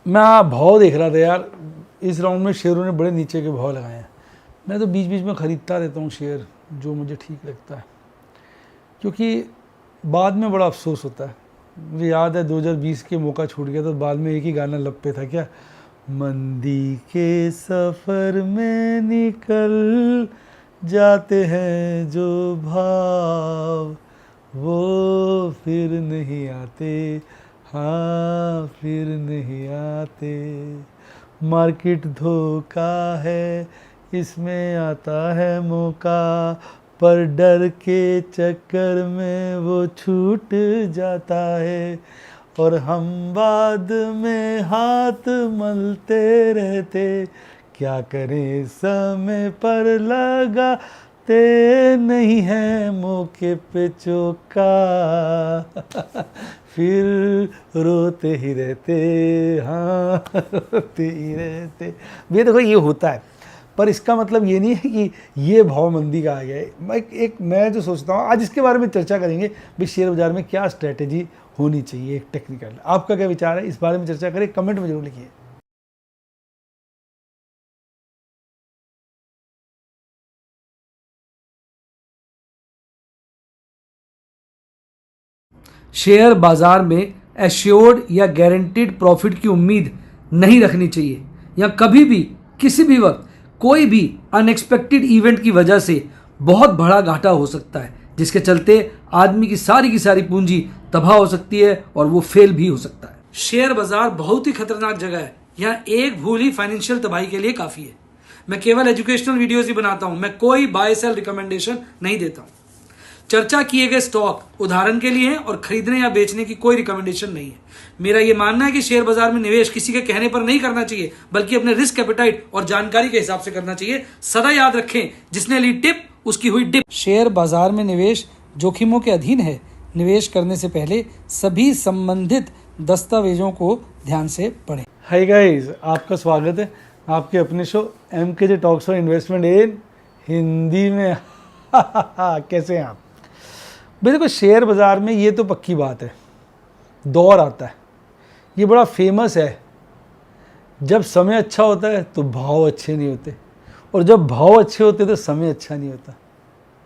मैं भाव देख रहा था यार, इस राउंड में शेयरों ने बड़े नीचे के भाव लगाए हैं। मैं तो बीच बीच में ख़रीदता रहता हूँ शेयर, जो मुझे ठीक लगता है, क्योंकि बाद में बड़ा अफसोस होता है। मुझे याद है 2020 के मौका छूट गया, तो बाद में एक ही गाना लब पे था, क्या, मंदी के सफ़र में निकल जाते हैं जो भाव, वो फिर नहीं आते, हाँ फिर नहीं आते। मार्केट धोखा है, इसमें आता है मौका, पर डर के चक्कर में वो छूट जाता है, और हम बाद में हाथ मलते रहते, क्या करें समय पर लगाते नहीं है मौके पे चौका, फिर रोते ही रहते, हाँ रोते ही रहते। ये देखो, ये होता है, पर इसका मतलब ये नहीं है कि ये भाव मंदी का आ गया है। मैं जो सोचता हूँ, आज इसके बारे में चर्चा करेंगे भी शेयर बाजार में क्या स्ट्रेटेजी होनी चाहिए, एक टेक्निकल। आपका क्या विचार है, इस बारे में चर्चा करें, कमेंट में जरूर लिखिए। शेयर बाजार में एश्योर्ड या गारंटीड प्रॉफिट की उम्मीद नहीं रखनी चाहिए, या कभी भी किसी भी वक्त कोई भी अनएक्सपेक्टेड इवेंट की वजह से बहुत बड़ा घाटा हो सकता है, जिसके चलते आदमी की सारी पूंजी तबाह हो सकती है और वो फेल भी हो सकता है। शेयर बाजार बहुत ही खतरनाक जगह है, यहाँ एक भूल ही फाइनेंशियल तबाही के लिए काफी है। मैं केवल एजुकेशनल वीडियोस ही बनाता हूं, मैं कोई बाय सेल रिकमेंडेशन नहीं देता हूं। चर्चा किए गए स्टॉक उदाहरण के लिए हैं और खरीदने या बेचने की कोई रिकमेंडेशन नहीं है। मेरा यह मानना है कि शेयर बाजार में निवेश किसी के कहने पर नहीं करना चाहिए, बल्कि अपने रिस्क एपेटाइट और जानकारी के हिसाब से करना चाहिए। सदा याद रखें, जिसने ली टिप उसकी हुई डिप। शेयर बाजार में निवेश जोखिमों के अधीन है। निवेश करने से पहले सभी संबंधित दस्तावेजों को ध्यान से पढ़ें। हाय गाइस, आपका स्वागत है आपके अपने show MKJ talks for investment इन हिंदी में। कैसे हैं आप भाई? देखो, शेयर बाजार में ये तो पक्की बात है, दौर आता है, ये बड़ा फेमस है। जब समय अच्छा होता है तो भाव अच्छे नहीं होते, और जब भाव अच्छे होते तो समय अच्छा नहीं होता।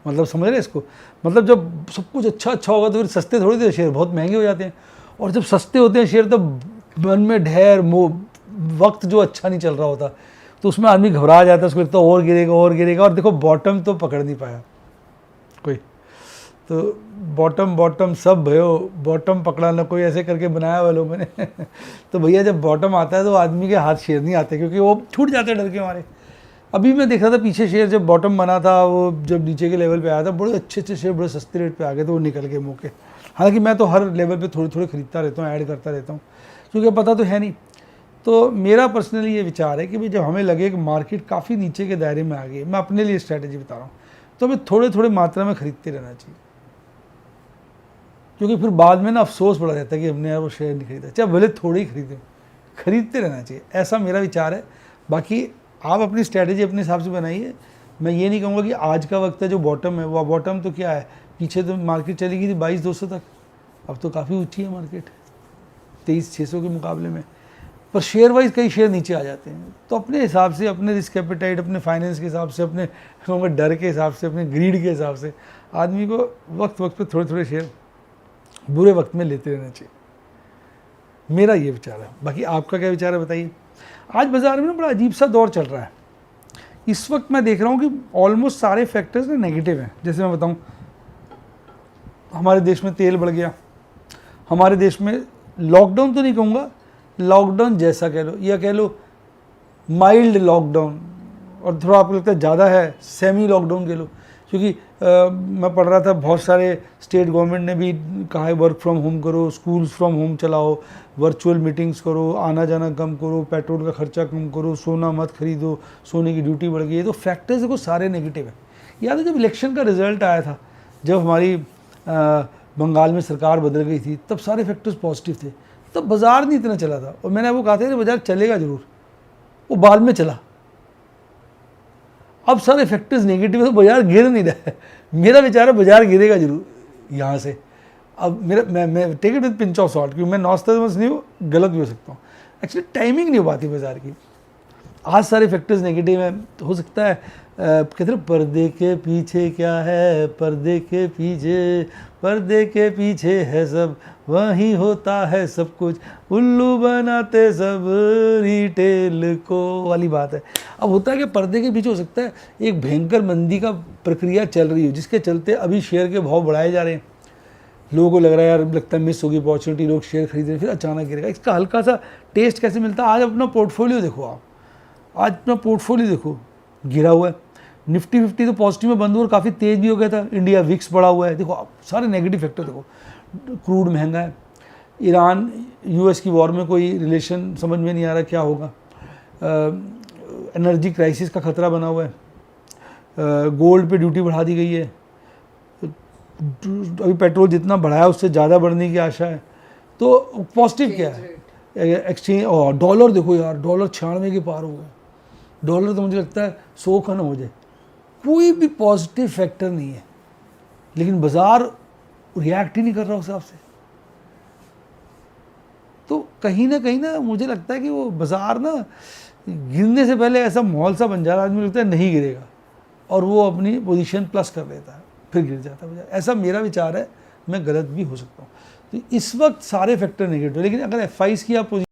मतलब समझ रहे इसको? मतलब जब सब कुछ अच्छा होगा तो फिर सस्ते थोड़ी थे शेयर, बहुत महंगे हो जाते हैं। और जब सस्ते होते हैं शेयर, तब मन में ढेर वक्त जो अच्छा नहीं चल रहा होता, तो उसमें आदमी घबरा जाता है, उसको लगता है और गिरेगा। और देखो, बॉटम तो पकड़ नहीं पाया कोई, तो बॉटम सब भयो, बॉटम पकड़ा ना कोई, ऐसे करके बनाया हुआ लोगों ने। तो भैया, जब बॉटम आता है तो आदमी के हाथ शेयर नहीं आते, क्योंकि वो छूट जाते हैं डर के मारे। अभी मैं देख रहा था पीछे, शेयर जब बॉटम बना था, वो जब नीचे के लेवल पे आया था, बड़े अच्छे शेयर बड़े सस्ते रेट पे आ गए, तो वो निकल गए मौके। हालांकि मैं तो हर लेवल पे थोड़े खरीदता रहता हूँ, ऐड करता रहता हूँ, क्योंकि पता तो है नहीं। तो मेरा पर्सनली ये विचार है कि भाई, जब हमें लगे कि मार्केट काफ़ी नीचे के दायरे में आ गई, मैं अपने लिए स्ट्रैटेजी बता रहा हूँ, तो हमें थोड़े मात्रा में खरीदते रहना चाहिए, क्योंकि फिर बाद में ना अफसोस पड़ा रहता है कि हमने यार वो शेयर नहीं खरीदा। चाहे भले थोड़े ही खरीदते रहना चाहिए, ऐसा मेरा विचार है। बाकी आप अपनी स्ट्रैटेजी अपने हिसाब से बनाइए। मैं ये नहीं कहूँगा कि आज का वक्त है जो बॉटम है, वो बॉटम तो क्या है, पीछे तो मार्केट चली गई थी 22,200 तक, अब तो काफ़ी ऊँची है मार्केट 23,600 के मुकाबले में। पर शेयर वाइज कई शेयर नीचे आ जाते हैं, तो अपने हिसाब से, अपने रिस्क एपेटाइट, अपने फाइनेंस के हिसाब से, अपने डर के हिसाब से, अपने ग्रीड के हिसाब से, आदमी को वक्त पे थोड़े शेयर बुरे वक्त में लेते रहना चाहिए। मेरा ये विचार है। बाकी आपका क्या विचार है, बताइए। आज बाज़ार में ना बड़ा अजीब सा दौर चल रहा है। इस वक्त मैं देख रहा हूँ कि ऑलमोस्ट सारे फैक्टर्स ना नेगेटिव हैं। जैसे मैं बताऊँ, हमारे देश में तेल बढ़ गया, हमारे देश में लॉकडाउन तो नहीं कहूँगा, लॉकडाउन जैसा कह लो, या कह लो माइल्ड लॉकडाउन, और थोड़ा आपको लगता है ज़्यादा है, सेमी लॉकडाउन कह लो। क्योंकि मैं पढ़ रहा था, बहुत सारे स्टेट गवर्नमेंट ने भी कहा है वर्क फ्रॉम होम करो, स्कूल्स फ्रॉम होम चलाओ, वर्चुअल मीटिंग्स करो, आना जाना कम करो, पेट्रोल का खर्चा कम करो, सोना मत खरीदो, सोने की ड्यूटी बढ़ गई है। तो फैक्टर्स देखो सारे नेगेटिव है। याद है जब इलेक्शन का रिजल्ट आया था, जब हमारी बंगाल में सरकार बदल गई थी, तब सारे फैक्टर्स पॉजिटिव थे, तब बाज़ार नहीं इतना चला था। और मैंने आपको कहा था कि बाज़ार चलेगा ज़रूर, वो बाद में चला। अब सारे फैक्टर्स नेगेटिव है तो बाजार गिर नहीं रहा है। मेरा विचार है बाजार गिरेगा जरूर यहाँ से। अब मेरा मैं take it with pinch of salt, क्योंकि मैं नॉस्टैल्जिक नहीं हूँ, गलत भी हो सकता हूँ। एक्चुअली टाइमिंग नहीं हो पाती बाजार की। आज सारे फैक्टर्स नेगेटिव हैं, तो हो सकता है कहते हैं पर्दे के पीछे क्या है, पर्दे के पीछे है सब, वहीं होता है सब कुछ, उल्लू बनाते सब रिटेल को वाली बात है। अब होता है कि पर्दे के पीछे हो सकता है एक भयंकर मंदी का प्रक्रिया चल रही हो, जिसके चलते अभी शेयर के भाव बढ़ाए जा रहे हैं, लोगों को लग रहा है यार लगता है मिस होगी अपॉर्चुनिटी, लोग शेयर खरीद रहे हैं, फिर अचानक गिरेगा। इसका हल्का सा टेस्ट कैसे मिलता है? आज अपना पोर्टफोलियो देखो, आप आज अपना पोर्टफोलियो देखो, गिरा हुआ है। निफ्टी 50 तो पॉजिटिव में बंद हुआ और काफ़ी तेज़ भी हो गया था। इंडिया विक्स बढ़ा हुआ है। देखो आप सारे नेगेटिव फैक्टर देखो, क्रूड महंगा है, ईरान यूएस की वॉर में कोई रिलेशन समझ में नहीं आ रहा क्या होगा, एनर्जी क्राइसिस का खतरा बना हुआ है, गोल्ड पे ड्यूटी बढ़ा दी गई है, अभी पेट्रोल जितना बढ़ाया उससे ज़्यादा बढ़ने की आशा है। तो पॉजिटिव क्या है? एक्सचेंज और डॉलर देखो यार, डॉलर 96 के पार हो गया। डॉलर तो मुझे लगता है 100 का ना हो जाए। कोई भी पॉजिटिव फैक्टर नहीं है, लेकिन बाजार रिएक्ट ही नहीं कर रहा उस हिसाब से। तो कहीं ना मुझे लगता है कि वो बाजार ना गिरने से पहले ऐसा माहौल सा बन जा रहा है, आदमी लगता है नहीं गिरेगा और वो अपनी पोजीशन प्लस कर लेता है, फिर गिर जाता है बाजार। ऐसा मेरा विचार है, मैं गलत भी हो सकता हूँ। तो इस वक्त सारे फैक्टर नेगेटिव, लेकिन अगर FIs की आप